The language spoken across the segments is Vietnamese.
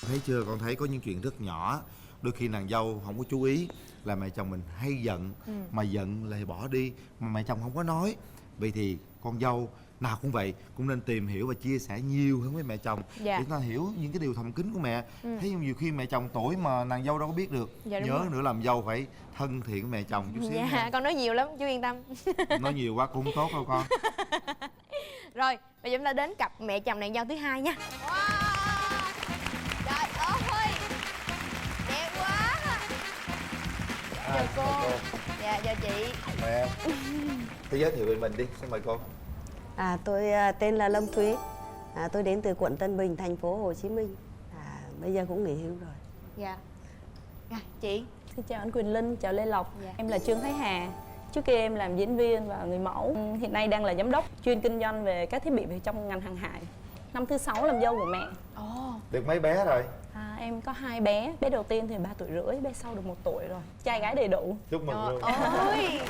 Thấy chưa, con thấy có những chuyện rất nhỏ đôi khi nàng dâu không có chú ý là mẹ chồng mình hay giận, mà giận lại bỏ đi mà mẹ chồng không có nói. Vậy thì con dâu nào cũng vậy, cũng nên tìm hiểu và chia sẻ nhiều hơn với mẹ chồng để ta hiểu những cái điều thầm kín của mẹ. Thấy nhiều khi mẹ chồng tuổi mà nàng dâu đâu có biết được. Nhớ rồi. nữa làm dâu phải thân thiện với mẹ chồng chút xíu nha. Con nói nhiều lắm, chú yên tâm. Nói nhiều quá cũng không tốt đâu con. Rồi, bây giờ chúng ta đến cặp mẹ chồng nàng dâu thứ hai nha. Wow. Trời ơi, đẹp quá. Chào cô. Dạ, chào chị. Mời em. Cứ giới thiệu về mình đi, xin mời cô. Tôi tên là Lâm Thúy. Tôi đến từ quận Tân Bình, thành phố Hồ Chí Minh. Bây giờ cũng nghỉ hưu rồi. Dạ. Chị. Xin chào anh Quỳnh Linh, chào Lê Lộc. Dạ. Em là Trương Thái Hà. Trước kia em làm diễn viên và người mẫu. Hiện nay đang là giám đốc chuyên kinh doanh về các thiết bị về trong ngành hàng hải. Năm thứ 6 làm dâu của mẹ. Được mấy bé rồi? Em có 2 bé. Bé đầu tiên thì 3 tuổi rưỡi, bé sau được 1 tuổi rồi. Trai gái đầy đủ. Chúc mừng luôn. Ôi.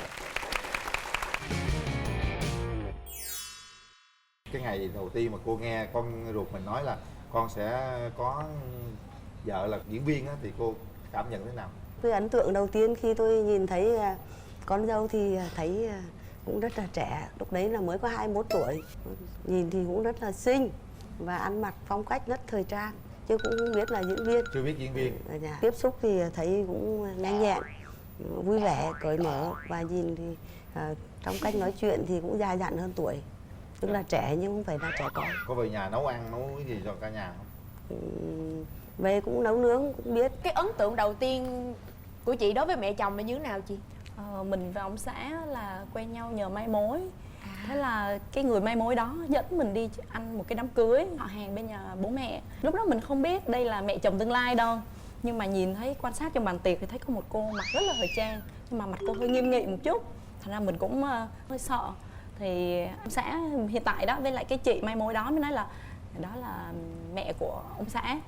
Cái ngày đầu tiên mà cô nghe con ruột mình nói là con sẽ có vợ là diễn viên á, thì cô cảm nhận thế nào? Tôi ấn tượng đầu tiên khi tôi nhìn thấy con dâu thì thấy cũng rất là trẻ. Lúc đấy là mới có 21 tuổi. Nhìn thì cũng rất là xinh và ăn mặc phong cách rất thời trang, chứ cũng không biết là diễn viên. Chưa biết diễn viên. Tiếp xúc thì thấy cũng nhanh nhẹn, vui vẻ, cởi mở, và nhìn thì trong cách nói chuyện thì cũng già dặn hơn tuổi. Tức là trẻ nhưng không phải là trẻ con. Có về nhà nấu ăn, nấu cái gì cho cả nhà không? Về cũng nấu nướng, cũng biết. Cái ấn tượng đầu tiên của chị đối với mẹ chồng là như thế nào chị? Mình và ông xã là quen nhau nhờ mai mối. Thế là cái người mai mối đó dẫn mình đi ăn một cái đám cưới họ hàng bên nhà bố mẹ. Lúc đó mình không biết đây là mẹ chồng tương lai đâu, nhưng mà nhìn thấy, quan sát trong bàn tiệc thì thấy có một cô mặc rất là thời trang, nhưng mà mặt cô hơi nghiêm nghị một chút, thành ra mình cũng hơi sợ. Thì ông xã hiện tại đó với lại cái chị mai mối đó mới nói là đó là mẹ của ông xã.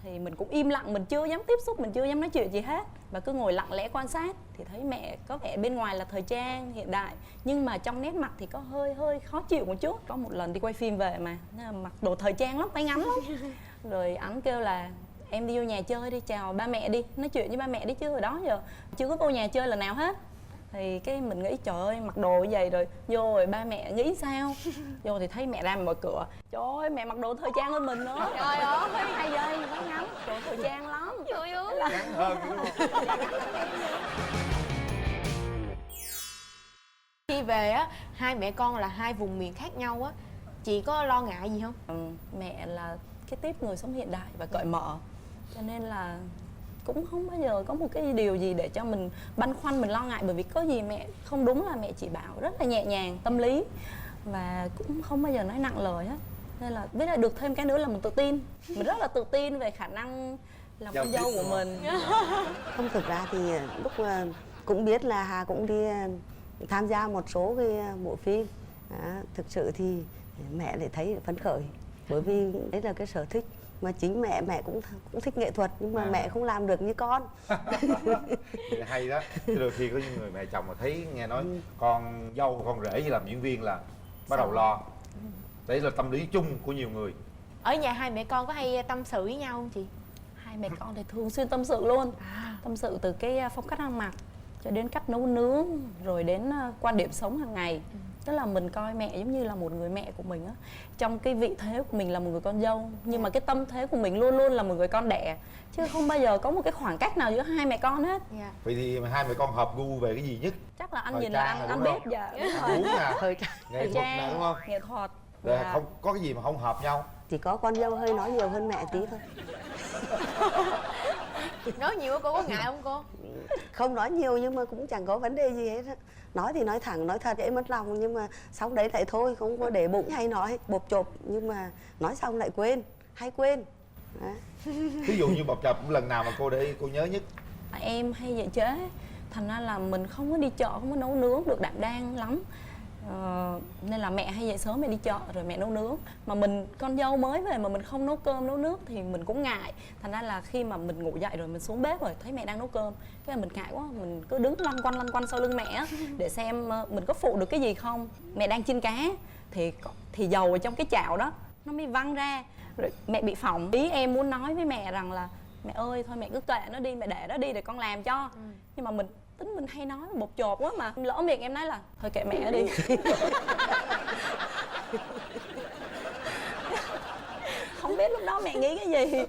Thì mình cũng im lặng, mình chưa dám tiếp xúc, mình chưa dám nói chuyện gì hết, và cứ ngồi lặng lẽ quan sát. Thì thấy mẹ có vẻ bên ngoài là thời trang hiện đại, nhưng mà trong nét mặt thì có hơi khó chịu một chút. Có một lần đi quay phim về mà mặc đồ thời trang lắm, váy ngắn lắm. Rồi ảnh kêu là em đi vô nhà chơi đi, chào ba mẹ đi, nói chuyện với ba mẹ đi, chứ hồi đó giờ chưa có vô nhà chơi lần nào hết. Thì cái mình nghĩ trời ơi, mặc đồ như vậy rồi vô rồi ba mẹ nghĩ sao. Vô thì thấy mẹ ra mở cửa, trời ơi mẹ mặc đồ thời trang hơn mình nữa. Trời ơi, hay dây váy ngắn, đồ thời trang lắm. Trời ơi. Ngắn hơn đúng không? Khi về á, hai mẹ con là hai vùng miền khác nhau á, chị có lo ngại gì không? Mẹ là cái tiếp người sống hiện đại và cởi mở, cho nên là cũng không bao giờ có một cái điều gì để cho mình băn khoăn, mình lo ngại. Bởi vì có gì mẹ không đúng là mẹ chỉ bảo rất là nhẹ nhàng, tâm lý, và cũng không bao giờ nói nặng lời hết. Nên là với lại được thêm cái nữa là mình tự tin, mình rất là tự tin về khả năng làm con dâu của mình. Không, thực ra thì lúc cũng biết là Hà cũng đi tham gia một số cái bộ phim. Thực sự thì mẹ lại thấy phấn khởi, bởi vì đấy là cái sở thích mà chính mẹ cũng thích nghệ thuật, nhưng mà mẹ không làm được như con. Hay đó. Chứ đôi khi có những người mẹ chồng mà thấy nghe nói con dâu con rể đi làm diễn viên là bắt đầu lo. Đấy là tâm lý chung của nhiều người. Ở nhà hai mẹ con có hay tâm sự với nhau không chị? Hai mẹ con thì thường xuyên tâm sự luôn. Tâm sự từ cái phong cách ăn mặc cho đến cách nấu nướng, rồi đến quan điểm sống hàng ngày. Tức là mình coi mẹ giống như là một người mẹ của mình á. Trong cái vị thế của mình là một người con dâu, nhưng mà cái tâm thế của mình luôn luôn là một người con đẻ, chứ không bao giờ có một cái khoảng cách nào giữa hai mẹ con hết. Vậy thì hai mẹ con hợp gu về cái gì nhất? Chắc là anh Thời nhìn là trang anh đúng biết. không? Dạ, Uống nè, Thời trang. nghệ thuật nè đúng không? Nghệ thuật. Rồi không có cái gì mà không hợp nhau. Chỉ có con dâu hơi nói nhiều hơn mẹ tí thôi. Nói nhiều cô có ngại không cô? Không nói nhiều nhưng mà cũng chẳng có vấn đề gì hết. Nói thì nói thẳng, nói thật dễ mất lòng, nhưng mà xong đấy lại thôi, không có để bụng hay nói bộp chộp, nhưng mà nói xong lại quên, hay quên. Ví dụ như bọc chập lần nào mà cô để ý, cô nhớ nhất? Em hay dạy chế, thành ra là mình không có đi chợ, không có nấu nướng được đảm đang lắm. Nên là mẹ hay dậy sớm mẹ đi chợ rồi mẹ nấu nướng. Mà mình con dâu mới về mà mình không nấu cơm nấu nước thì mình cũng ngại. Thành ra là khi mà mình ngủ dậy rồi mình xuống bếp rồi thấy mẹ đang nấu cơm, cái là mình ngại quá, mình cứ đứng lăn quanh sau lưng mẹ để xem mình có phụ được cái gì không. Mẹ đang chiên cá thì dầu ở trong cái chảo đó nó mới văng ra, Rồi mẹ bị phỏng. Ý em muốn nói với mẹ rằng là mẹ ơi thôi mẹ cứ kệ nó đi, mẹ để nó đi để con làm cho. Nhưng mà tính mình hay nói bột chột quá mà lỡ miệng em nói là thôi kệ mẹ đi. Không biết lúc đó mẹ nghĩ cái gì.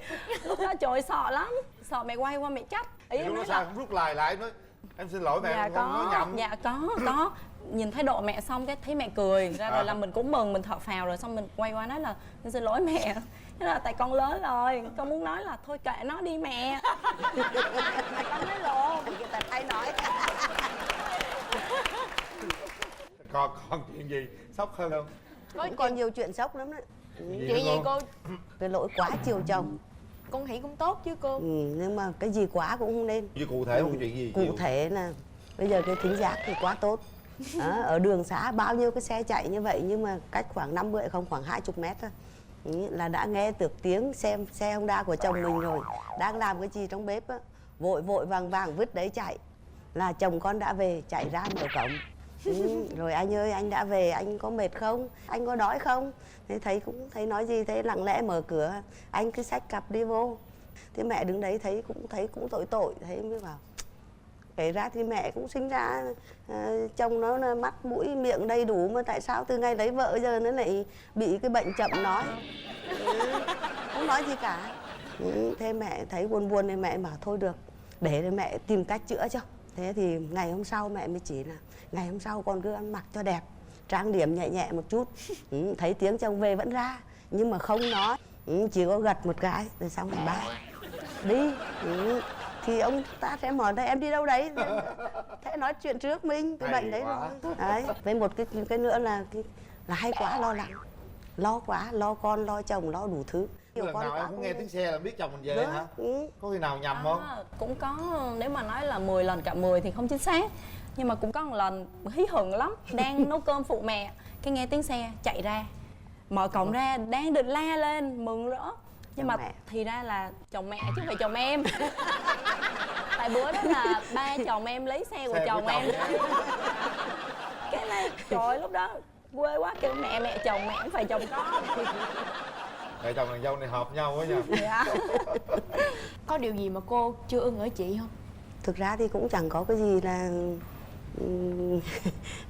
Lúc đó trời sợ lắm, sợ mẹ quay qua mẹ trách. Ý em lúc đó nói sao là không rút lại lại nói em xin lỗi mẹ, dạ con nói nhầm. dạ có. Nhìn thái độ mẹ xong cái thấy mẹ cười ra rồi là mình cũng mừng, mình thở phào rồi xong mình quay qua nói là xin lỗi mẹ. Thế là tại con lớn rồi, con muốn nói là thôi kệ nó đi mẹ. Con nói lồ người ta hay nói. Còn chuyện gì sốc hơn không? Cũng còn nhiều chuyện sốc lắm đấy. Chuyện gì cô? Cái lỗi quá chiều chồng. Con nghĩ cũng tốt chứ cô. Nhưng mà cái gì quá cũng không nên. Chứ cụ thể một cái chuyện gì? Cụ thể là bây giờ cái thính giác thì quá tốt. Đó, ở đường xá bao nhiêu cái xe chạy như vậy nhưng mà cách khoảng 50 không khoảng 20 mét thôi là đã nghe được tiếng xe Honda của chồng mình rồi, đang làm cái gì trong bếp á, vội vàng vứt đấy chạy là chồng con đã về, chạy ra mở cổng. Rồi anh ơi anh đã về, anh có mệt không, anh có đói không? Thế thấy nói gì, thế lặng lẽ mở cửa, anh cứ xách cặp đi vô. Thế mẹ đứng đấy thấy cũng tội, thế mới bảo kể ra thì mẹ cũng sinh ra chồng nó là mắt mũi miệng đầy đủ mà tại sao từ ngày lấy vợ giờ nó lại bị cái bệnh chậm nói. Không nói gì cả. Thế mẹ thấy buồn thì mẹ bảo thôi được, để mẹ tìm cách chữa cho. Thế thì ngày hôm sau mẹ mới chỉ là ngày hôm sau con cứ ăn mặc cho đẹp, trang điểm nhẹ nhẹ một chút. Thấy tiếng chồng về vẫn ra nhưng mà không nói, chỉ có gật một cái rồi xong rồi bye đi. Thì ông ta sẽ hỏi là em đi đâu đấy, thế nói chuyện trước mình cái bệnh đấy rồi. Đấy, với một cái nữa là hay quá lo lắng, lo quá, lo con, lo chồng, lo đủ thứ. Lần nào em cũng nghe tiếng xe là biết chồng mình về hả? Có khi nào nhầm không? Cũng có, nếu mà nói là 10 lần cả 10 thì không chính xác. Nhưng mà cũng có một lần hí hửng lắm, đang nấu cơm phụ mẹ, cái nghe tiếng xe chạy ra, mở cổng ra, đang định la lên mừng rỡ. Nhưng mà thì ra là chồng mẹ chứ không phải chồng em. Tại bữa đó là ba chồng em lấy xe của chồng em. Cái này trời ơi, lúc đó quê quá, kêu mẹ chồng, mẹ không phải chồng con. Mẹ chồng nàng dâu này hợp nhau quá nha. Dạ. Có điều gì mà cô chưa ưng ở chị không? Thực ra thì cũng chẳng có cái gì là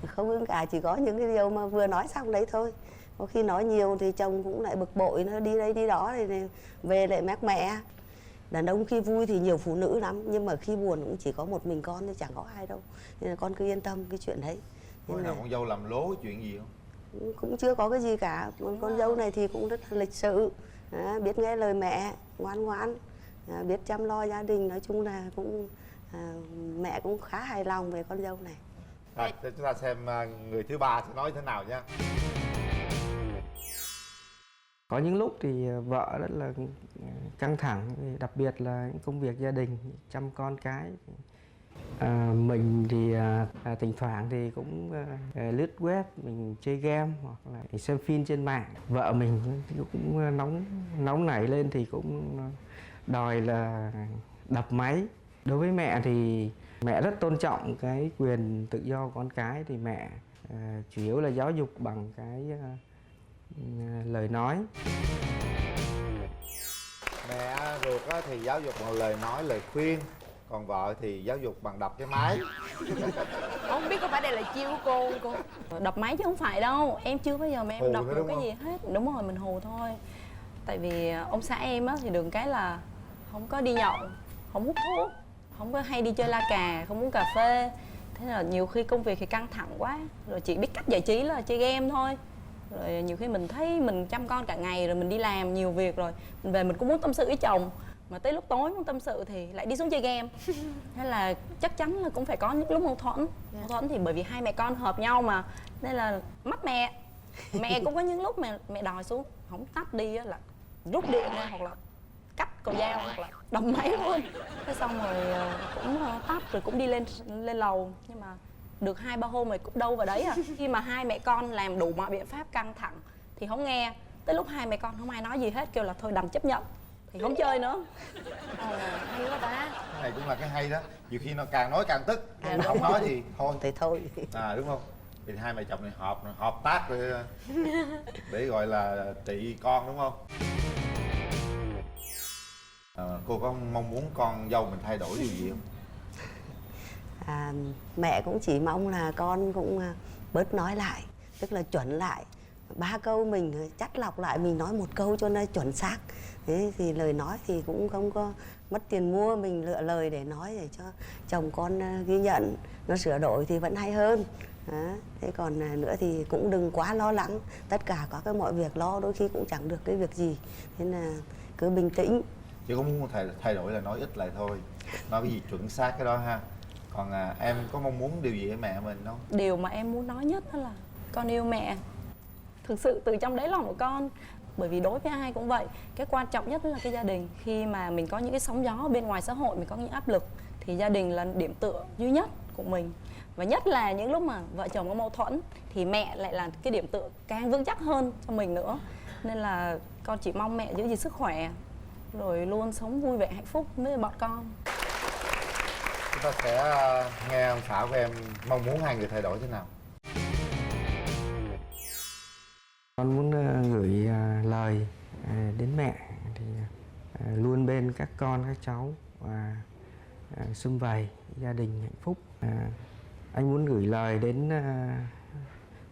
không ưng cả, chỉ có những cái điều mà vừa nói xong đấy thôi. Có khi nói nhiều thì chồng cũng lại bực bội, nó đi đây đi đó thì về lại mát mẹ. Đàn ông khi vui thì nhiều phụ nữ lắm, nhưng mà khi buồn cũng chỉ có một mình con thì chẳng có ai đâu. Nên là con cứ yên tâm cái chuyện đấy. Có nào con dâu làm lố chuyện gì không? Cũng chưa có cái gì cả. Con dâu này thì cũng rất là lịch sự, biết nghe lời mẹ, ngoan, biết chăm lo gia đình. Nói chung là cũng mẹ cũng khá hài lòng về con dâu này. Rồi, để chúng ta xem người thứ ba sẽ nói thế nào nha. Có những lúc thì vợ rất là căng thẳng, đặc biệt là những công việc gia đình, chăm con cái. Mình thì thỉnh thoảng thì cũng lướt web, mình chơi game hoặc là xem phim trên mạng. Vợ mình cũng nóng nảy lên thì cũng đòi là đập máy. Đối với mẹ thì mẹ rất tôn trọng cái quyền tự do của con cái, thì mẹ chủ yếu là giáo dục bằng cái lời nói. Mẹ ruột thì giáo dục bằng lời nói, lời khuyên. Còn vợ thì giáo dục bằng đập cái máy. Không biết có phải đây là chiêu của cô không cô? Đập máy chứ không phải đâu, em chưa bao giờ mà em Hù đập nữa được đúng cái không? gì hết. Đúng rồi, mình hù thôi. Tại vì ông xã em á thì được cái là không có đi nhậu, không hút thuốc, không có hay đi chơi la cà, không uống cà phê. Thế là nhiều khi công việc thì căng thẳng quá, rồi chỉ biết cách giải trí là chơi game thôi. Rồi nhiều khi mình thấy mình chăm con cả ngày rồi mình đi làm nhiều việc rồi mình về mình cũng muốn tâm sự với chồng, mà tới lúc tối muốn tâm sự thì lại đi xuống chơi game. Thế là chắc chắn là cũng phải có những lúc mâu thuẫn. Mâu thuẫn thì bởi vì hai mẹ con hợp nhau mà, nên là mắc mẹ cũng có những lúc mà mẹ đòi xuống không tắt đi á là rút điện ra, hoặc là cắt cầu dao, hoặc là đập máy luôn. Thế xong rồi cũng tắt rồi cũng đi lên lầu, nhưng mà được 2-3 hôm rồi cũng đâu vào đấy à. Khi mà hai mẹ con làm đủ mọi biện pháp căng thẳng thì không nghe, tới lúc hai mẹ con không ai nói gì hết, kêu là thôi đành chấp nhận thì không chơi nữa. Hay quá ta. Cái này cũng là cái hay đó. Nhiều khi nó càng nói càng tức, không nói thì thôi. Thì thôi. Đúng không? Thì hai mẹ chồng này hợp tác để gọi là trị con đúng không? cô có mong muốn con dâu mình thay đổi điều gì không? Mẹ cũng chỉ mong là con cũng bớt nói lại, tức là chuẩn lại. 3 câu mình chắt lọc lại, mình nói một câu cho nó chuẩn xác. Thế thì lời nói thì cũng không có mất tiền mua, mình lựa lời để nói để cho chồng con ghi nhận, nó sửa đổi thì vẫn hay hơn. Thế còn nữa thì cũng đừng quá lo lắng, tất cả có cái mọi việc lo đôi khi cũng chẳng được cái việc gì, thế là cứ bình tĩnh. Chỉ có muốn thay đổi là nói ít lại thôi, nói cái gì chuẩn xác cái đó ha. Còn em có mong muốn điều gì với mẹ mình không? Điều mà em muốn nói nhất đó là con yêu mẹ, thực sự từ trong đáy lòng của con. Bởi vì đối với ai cũng vậy, cái quan trọng nhất là cái gia đình. Khi mà mình có những cái sóng gió bên ngoài xã hội, mình có những áp lực, thì gia đình là điểm tựa duy nhất của mình. Và nhất là những lúc mà vợ chồng có mâu thuẫn thì mẹ lại là cái điểm tựa càng vững chắc hơn cho mình nữa. Nên là con chỉ mong mẹ giữ gìn sức khỏe, rồi luôn sống vui vẻ hạnh phúc với bọn con. Chúng ta sẽ nghe ông xã của em mong muốn hai người thay đổi thế nào. Con muốn gửi lời đến mẹ thì luôn bên các con các cháu và sum vầy gia đình hạnh phúc. Anh muốn gửi lời đến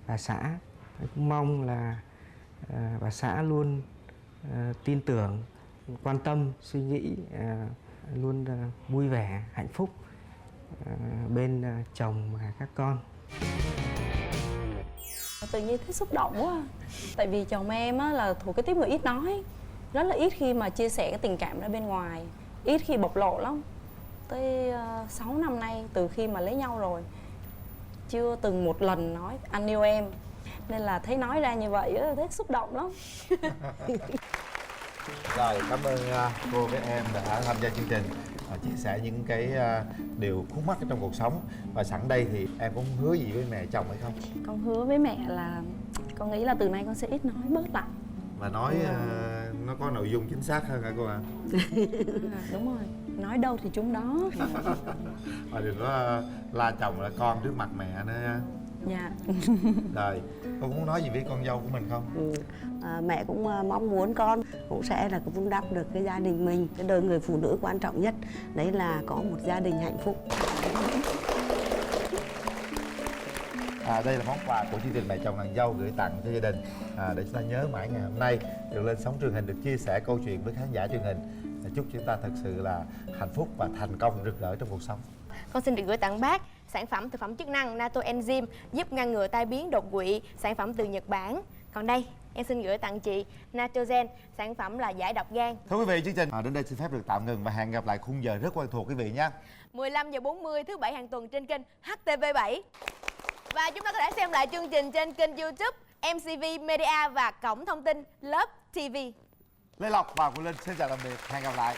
bà xã. Anh cũng mong là bà xã luôn tin tưởng, quan tâm, suy nghĩ, luôn vui vẻ, hạnh phúc bên chồng và các con. Tự nhiên thấy xúc động quá. Tại vì chồng em á, là thuộc cái tiếp người ít nói, rất là ít khi mà chia sẻ cái tình cảm ra bên ngoài, ít khi bộc lộ lắm. Tới 6 năm nay từ khi mà lấy nhau rồi, chưa từng một lần nói anh yêu em. Nên là thấy nói ra như vậy á, thấy xúc động lắm. Rồi, cảm ơn cô với em đã tham gia chương trình và chia sẻ những cái điều khúc mắc ở trong cuộc sống. Và sẵn đây thì em có hứa gì với mẹ chồng hay không? Con hứa với mẹ là con nghĩ là từ nay con sẽ ít nói bớt lại. Và nói nó có nội dung chính xác hơn hả cô ạ? Đúng rồi, nói đâu thì chúng đó. Và đừng có la chồng la con trước mặt mẹ nữa nha. Dạ. Rồi, cô muốn nói gì với con dâu của mình không? Mẹ cũng mong muốn con cũng sẽ là vun đắp được cái gia đình mình. Cái đời người phụ nữ quan trọng nhất đấy là có một gia đình hạnh phúc. Đây là món quà của chương trình Mẹ chồng nàng dâu gửi tặng cho gia đình để chúng ta nhớ mãi ngày hôm nay được lên sóng truyền hình, được chia sẻ câu chuyện với khán giả truyền hình. Chúc chúng ta thật sự là hạnh phúc và thành công rực rỡ trong cuộc sống. Con xin được gửi tặng bác sản phẩm thực phẩm chức năng Nato Enzyme giúp ngăn ngừa tai biến đột quỵ, sản phẩm từ Nhật Bản. Còn đây, em xin gửi tặng chị Natrogen, sản phẩm là giải độc gan. Thưa quý vị, chương trình đến đây xin phép được tạm ngừng và hẹn gặp lại khung giờ rất quen thuộc quý vị nhé. 15:40 thứ Bảy hàng tuần trên kênh HTV7. Và chúng ta có thể xem lại chương trình trên kênh YouTube MCV Media và cổng thông tin Love TV. Lê Lộc và Quỳnh Linh xin chào tạm biệt, hẹn gặp lại.